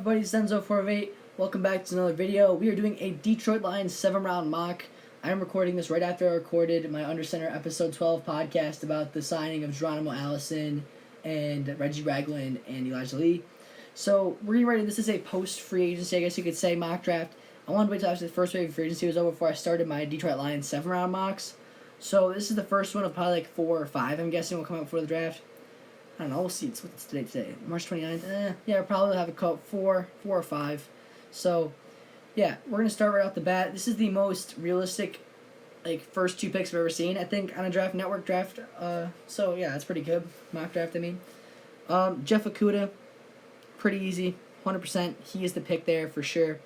everybody? It's Zenzo408. Welcome back to another video. We are doing a Detroit Lions 7-round mock. I am recording this right after I recorded my Under Center episode 12 podcast about the signing of Geronimo Allison and Reggie Ragland and Elijah Lee. So we're getting ready. This is a post-free agency, I guess you could say, mock draft. I wanted to wait till after the first wave of free agency was over before I started my Detroit Lions 7-round mocks. So this is the first one of probably like 4 or 5, I'm guessing, will come out before the draft. I don't know, we'll see. What's today? March 29th? Yeah, I'll probably have a couple, 4 or 5. So, yeah, we're going to start right off the bat. This is the most realistic, first 2 picks I've ever seen, I think, on a draft network draft. So, yeah, that's pretty good. Mock draft, I mean. Jeff Okudah, pretty easy. 100%. He is the pick there for sure.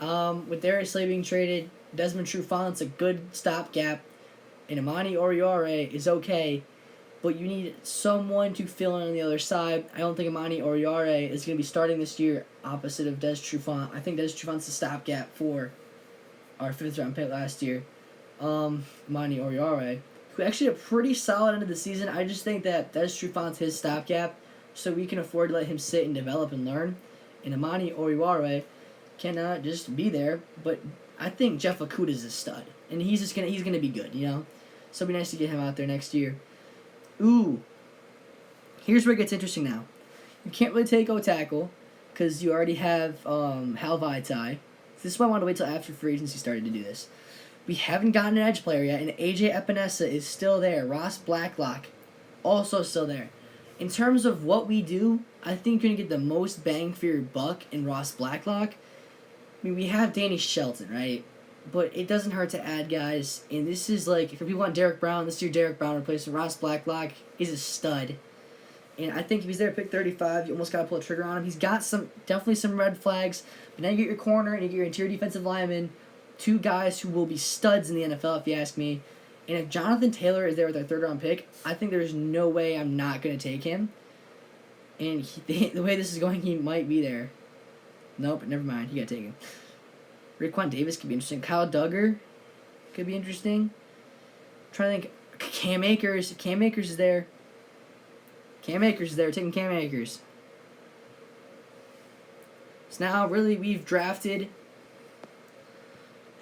With Darius Slay being traded, Desmond Trufant's a good stopgap, and Amani Oriore is okay. But you need someone to fill in on the other side. I don't think Amani Oriore is going to be starting this year opposite of Des Trufant. I think Des Trufant's the stopgap for our 5th-round pick last year. Amani Oriore, who actually had a pretty solid end of the season. I just think that Des Trufant's his stopgap, so we can afford to let him sit and develop and learn. And Amani Oriore cannot just be there. But I think Jeff Okudah is a stud, and he's gonna be good, you know. So it'd be nice to get him out there next year. Ooh, here's where it gets interesting now. You can't really take O-tackle because you already have Hal Vaitai. This is why I wanted to wait till after free agency started to do this. We haven't gotten an edge player yet, and AJ Epinesa is still there. Ross Blacklock, also still there. In terms of what we do, I think you're going to get the most bang for your buck in Ross Blacklock. I mean, we have Danny Shelton, right? But it doesn't hurt to add guys. And this is like, if people want Derek Brown, this is your Derek Brown replacement. Ross Blacklock is a stud. And I think if he's there at pick 35, you almost got to pull a trigger on him. He's got definitely some red flags. But now you get your corner and you get your interior defensive lineman. 2 guys who will be studs in the NFL, if you ask me. And if Jonathan Taylor is there with our 3rd-round pick, I think there's no way I'm not going to take him. And the way this is going, he might be there. Nope, never mind. You got to take him. Raekwon Davis could be interesting. Kyle Duggar could be interesting. I'm trying to think. Cam Akers. Cam Akers is there. Cam Akers is there. We're taking Cam Akers. So now, really, we've drafted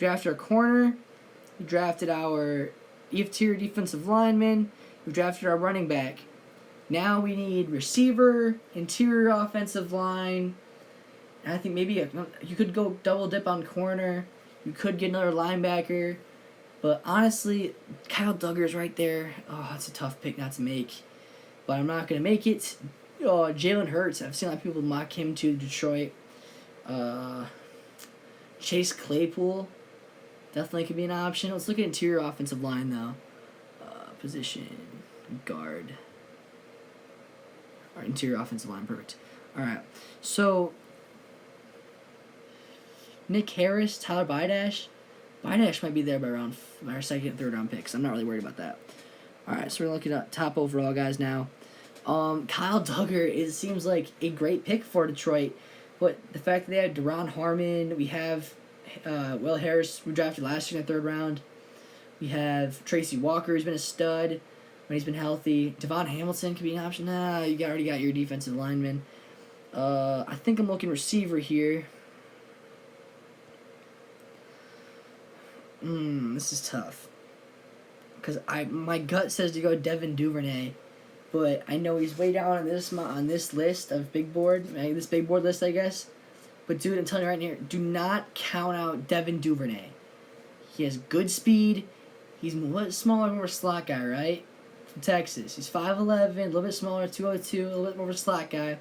our corner. We drafted our tier defensive lineman. We drafted our running back. Now we need receiver, interior offensive line. And I think maybe you could go double dip on corner. You could get another linebacker. But honestly, Kyle Duggar's right there. Oh, it's a tough pick not to make. But I'm not going to make it. Oh, Jalen Hurts. I've seen a lot of people mock him to Detroit. Chase Claypool definitely could be an option. Let's look at interior offensive line, though. Position, guard. Or interior offensive line, perfect. All right. So Nick Harris, Tyler Bidash. Bidash might be there by around our 2nd, 3rd-round picks. I'm not really worried about that. All right, so we're looking at top overall guys now. Kyle Duggar seems like a great pick for Detroit, but the fact that they have Deron Harmon, we have Will Harris, who drafted last year in the 3rd round. We have Tracy Walker, who's been a stud when he's been healthy. Devon Hamilton could be an option. Nah, you already got your defensive lineman. I think I'm looking receiver here. This is tough. Because my gut says to go Devin Duvernay, but I know he's way down on this list of big board, this big board list, I guess. But dude, I'm telling you right here, do not count out Devin Duvernay. He has good speed. He's a smaller, more slot guy, right? From Texas. He's 5'11", a little bit smaller, 202, a little bit more of a slot guy.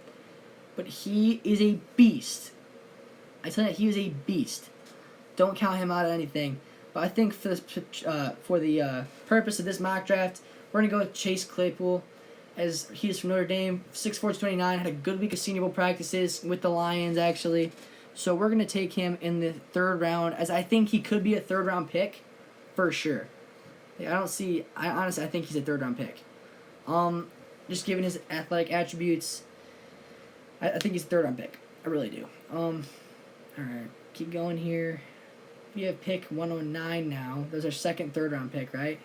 But he is a beast. I tell you, he is a beast. Don't count him out of anything. But I think for the purpose of this mock draft, we're going to go with Chase Claypool, as he is from Notre Dame, 6'4", 229, had a good week of Senior Bowl practices with the Lions, actually. So we're going to take him in the 3rd round, as I think he could be a 3rd-round pick for sure. Honestly, I think he's a 3rd-round pick. Just given his athletic attributes, I think he's a 3rd-round pick. I really do. All right, keep going here. We have pick 109 now. That was our 2nd, 3rd-round pick, right?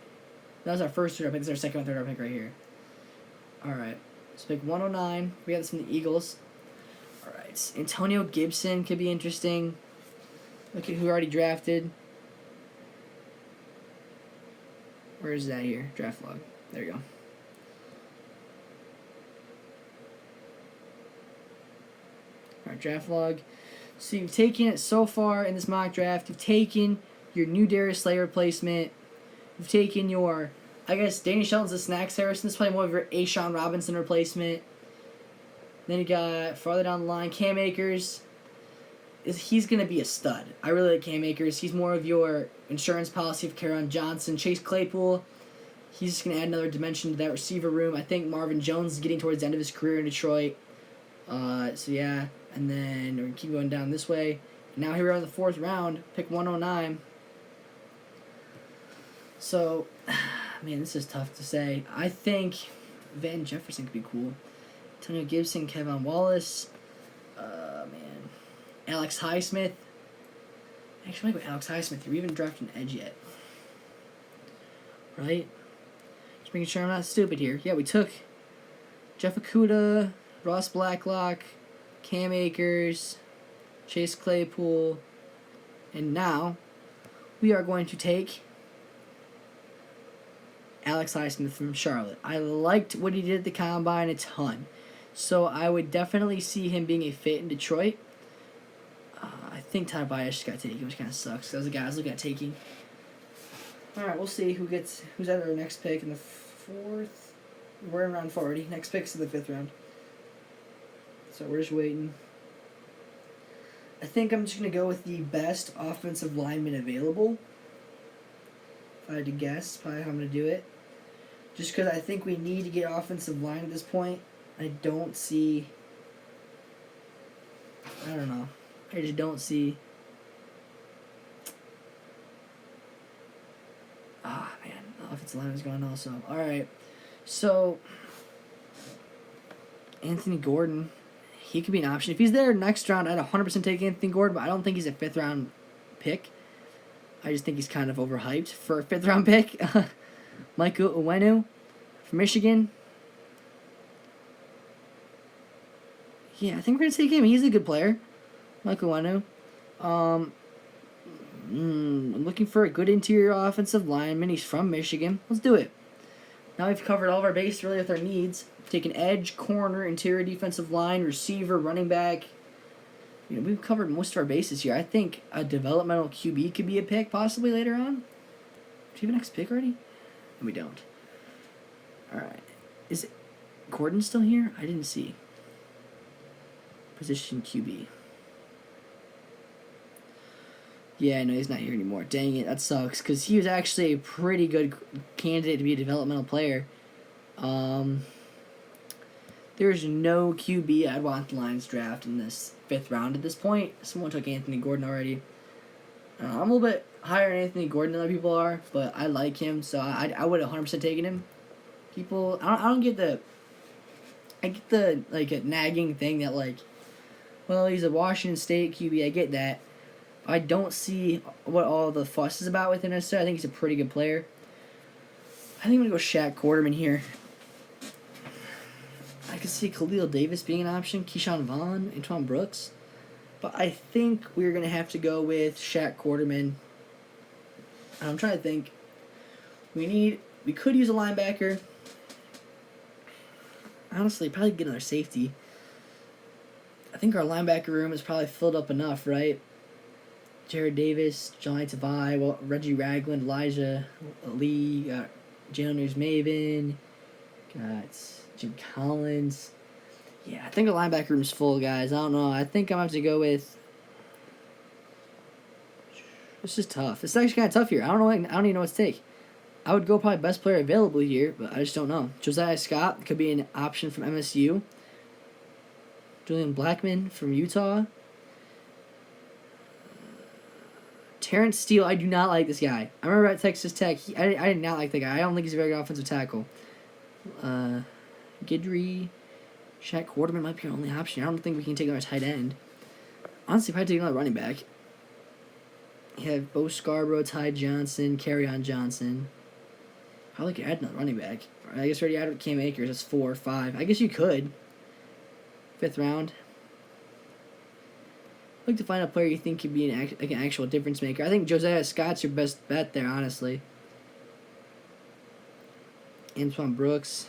That was our 1st 3rd-round pick. This is our 2nd, 3rd-round pick right here. All right. So pick 109. We got this from the Eagles. Alright, Antonio Gibson could be interesting. Look at who already drafted. Where is that here? Draft log. There you go. Alright, draft log. So you've taken it so far in this mock draft. You've taken your new Darius Slay replacement. You've taken your, I guess, Danny Shelton's a Snacks Harrison. This is probably more of your Ashawn Robinson replacement. Then you got, farther down the line, Cam Akers. He's going to be a stud. I really like Cam Akers. He's more of your insurance policy of Kerryon Johnson. Chase Claypool, he's just going to add another dimension to that receiver room. I think Marvin Jones is getting towards the end of his career in Detroit. So, yeah. And then we're going to keep going down this way. Now here we are in the 4th round, pick 109. So, man, this is tough to say. I think Van Jefferson could be cool. Antonio Gibson, Kevin Wallace. Man. Alex Highsmith. Actually, I might go Alex Highsmith. We haven't drafted an edge yet. Right? Just making sure I'm not stupid here. Yeah, we took Jeff Okudah, Ross Blacklock, Cam Akers, Chase Claypool, and now we are going to take Alex Highsmith from Charlotte. I liked what he did at the Combine a ton, so I would definitely see him being a fit in Detroit. I think Tyler Bias just got taken, which kind of sucks. That was the guy I was looking at taking. Alright, we'll see who's at our next pick in the 4th. We're in round 4 already. Next pick's in the 5th round. So we're just waiting. I think I'm just going to go with the best offensive lineman available. If I had to guess, probably how I'm going to do it. Just because I think we need to get offensive line at this point. I don't see... I don't know. I just don't see... Ah, man. The offensive line is gone also. Alright. So... Anthony Gordon... He could be an option. If he's there next round, I'd 100% take Anthony Gordon, but I don't think he's a 5th round pick. I just think he's kind of overhyped for a 5th round pick. Michael Uwenu from Michigan. Yeah, I think we're going to take him. He's a good player. Michael Uwenu. I'm looking for a good interior offensive lineman. He's from Michigan. Let's do it. Now we've covered all of our base really with our needs. Take an edge, corner, interior defensive line, receiver, running back. You know, we've covered most of our bases here. I think a developmental QB could be a pick possibly later on. Do you have a next pick already? No, we don't. Alright. Is it Gordon still here? I didn't see. Position QB. Yeah, no, he's not here anymore. Dang it, that sucks. Because he was actually a pretty good candidate to be a developmental player. There's no QB I'd want the Lions draft in this 5th round at this point. Someone took Anthony Gordon already. I'm a little bit higher on Anthony Gordon than other people are, but I like him, so I would have 100% taken him. People, I don't get the... I get the, like, a nagging thing that, like, well, he's a Washington State QB. I get that. I don't see what all the fuss is about with him necessarily. I think he's a pretty good player. I think I'm going to go Shaq Quarterman here. I could see Khalil Davis being an option, Keyshawn Vaughn, Antoine Brooks. But I think we're going to have to go with Shaq Quarterman. I'm trying to think. We could use a linebacker. Honestly, probably get another safety. I think our linebacker room is probably filled up enough, right? Jared Davis, Johnny Tavai, Reggie Ragland, Elijah Lee, got Jalen Maven, got Jim Collins. Yeah, I think the linebacker room's full, guys. I don't know. I think I'm going to have to go with... This is tough. It's actually kind of tough here. I don't even know what to take. I would go probably best player available here, but I just don't know. Josiah Scott could be an option from MSU. Julian Blackman from Utah. Terrence Steele, I do not like this guy. I remember at Texas Tech, I did not like the guy. I don't think he's a very good offensive tackle. Guidry, Shaq Quarterman might be our only option. I don't think we can take another tight end. Honestly, probably take another running back. You have Bo Scarborough, Ty Johnson, Kerryon Johnson. Probably could add another running back. I guess we already added Cam Akers. That's 4 or 5. I guess you could. 5th round. I'd like to find a player you think could be an actual difference maker. I think Josiah Scott's your best bet there, honestly. Antoine Brooks.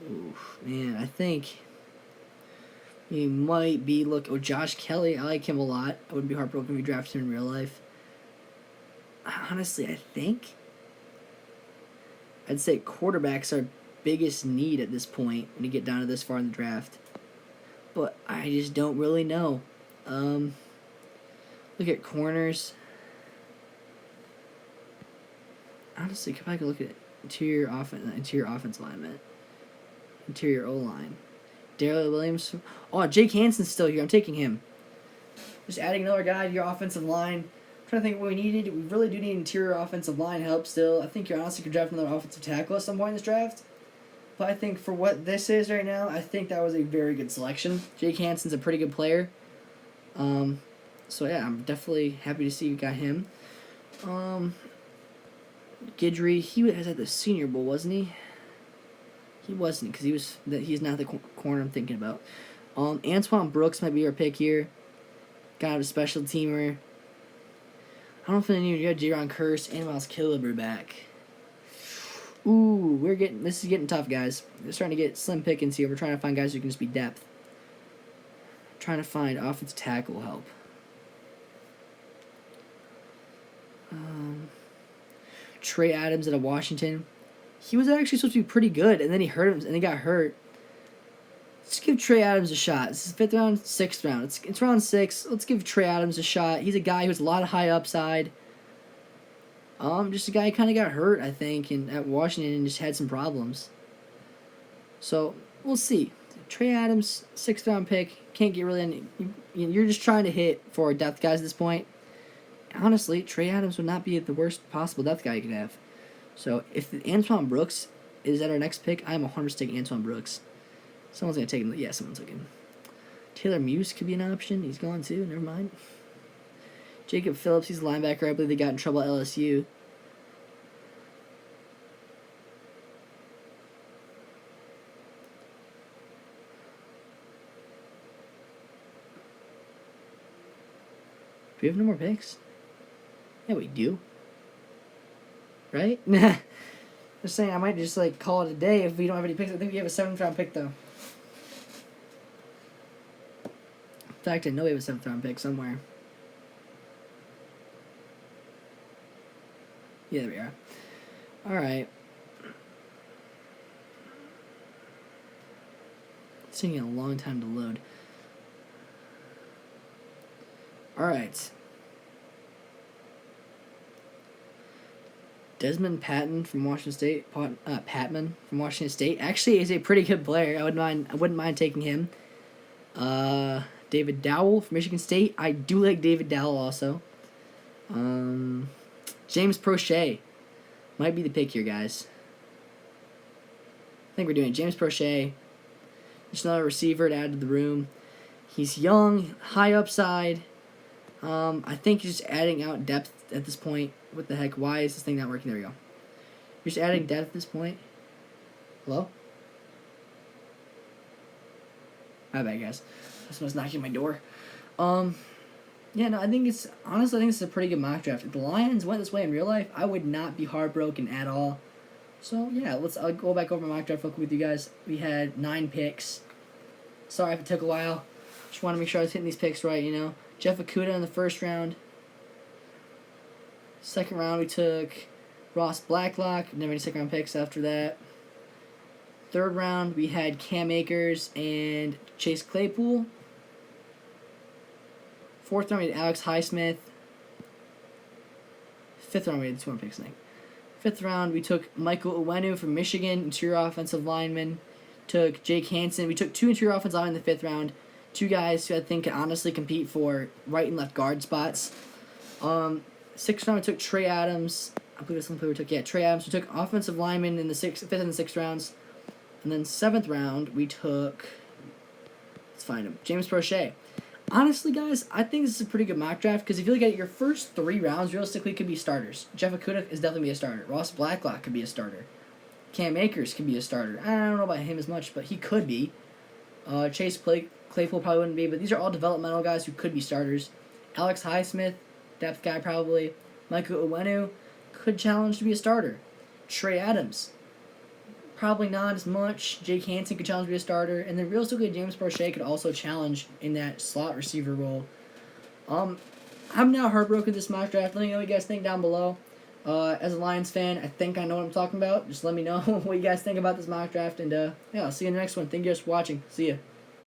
Oof, man, I think he might be Josh Kelly. I like him a lot. I wouldn't be heartbroken if we drafted him in real life. Honestly, I think I'd say quarterback's our biggest need at this point when you get down to this far in the draft. But I just don't really know. Look at corners. Honestly, come back and look at interior offense alignment. Interior O-line. Daryl Williams. Oh, Jake Hansen's still here. I'm taking him. Just adding another guy to your offensive line. I'm trying to think what we needed. We really do need interior offensive line help still. I think you honestly could draft another offensive tackle at some point in this draft. But I think for what this is right now, I think that was a very good selection. Jake Hansen's a pretty good player. So yeah, I'm definitely happy to see you got him. Guidry, he was at the Senior Bowl, wasn't he? He wasn't, because he's not the corner I'm thinking about. Antoine Brooks might be our pick here. Got a special teamer. I don't know if you got Jaron Curse and Miles Killebrew back. Ooh, this is getting tough, guys. We're starting to get slim pickings here. We're trying to find guys who can just be depth. Trying to find offensive tackle help. Trey Adams out of Washington. He was actually supposed to be pretty good, and then he hurt him, and he got hurt. Let's give Trey Adams a shot. This is 5th round, 6th round. It's round 6. Let's give Trey Adams a shot. He's a guy who has a lot of high upside. Just a guy who kind of got hurt, I think, at Washington and just had some problems. So, we'll see. Trey Adams, 6th round pick. Can't get really any. You're just trying to hit for depth guys at this point. Honestly, Trey Adams would not be the worst possible depth guy you could have. So, if Antoine Brooks is at our next pick, I'm 100% taking Antoine Brooks. Someone's going to take him. Yeah, someone's taking him. Taylor Muse could be an option. He's gone too. Never mind. Jacob Phillips, he's a linebacker. I believe they got in trouble at LSU. Do we have no more picks? Yeah, we do. Right? Just saying, I might just call it a day if we don't have any picks. I think we have a 7th round pick though. In fact, I know we have a 7th round pick somewhere. Yeah, there we are. Alright. It's taking a long time to load. Alright. Desmond Patton from Washington State. Patman from Washington State actually is a pretty good player. I wouldn't mind taking him. David Dowell from Michigan State. I do like David Dowell also. James Prochet might be the pick here, guys. I think we're doing it. James Prochet. Just another receiver to add to the room. He's young, high upside. I think just adding out depth at this point. What the heck? Why is this thing not working? There we go. You're just adding depth at this point. Hello? My bad, guys. Someone's knocking on my door. Yeah, no, I think it's a pretty good mock draft. If the Lions went this way in real life, I would not be heartbroken at all. So yeah, I'll go back over my mock draft real quick with you guys. We had 9 picks. Sorry if it took a while. Just want to make sure I was hitting these picks right, you know. Jeff Okudah in the 1st round. 2nd round we took Ross Blacklock. Never any 2nd round picks after that. 3rd round we had Cam Akers and Chase Claypool. 4th round we had Alex Highsmith. 5th round we had 2 more picks, I think. 5th round we took Michael Uwenu from Michigan, interior offensive lineman. Took Jake Hansen. We took 2 interior offensive linemen in the 5th round. 2 guys who I think can honestly compete for right and left guard spots. 6th round we took Trey Adams. I believe that's some player we took. Yeah, Trey Adams. We took offensive linemen in the 5th and 6th rounds. And then 7th round we took, let's find him, James Prochet. Honestly, guys, I think this is a pretty good mock draft because if you look at it, your first 3 rounds realistically could be starters. Jeff Okudah is definitely be a starter. Ross Blacklock could be a starter. Cam Akers could be a starter. I don't know about him as much, but he could be. Claypool probably wouldn't be, but these are all developmental guys who could be starters. Alex Highsmith, depth guy probably. Michael Uwenu could challenge to be a starter. Trey Adams, probably not as much. Jake Hansen could challenge to be a starter. And then realistically, James Prochet could also challenge in that slot receiver role. I'm now heartbroken with this mock draft. Let me know what you guys think down below. As a Lions fan, I think I know what I'm talking about. Just let me know what you guys think about this mock draft. And yeah, I'll see you in the next one. Thank you guys for watching. See ya.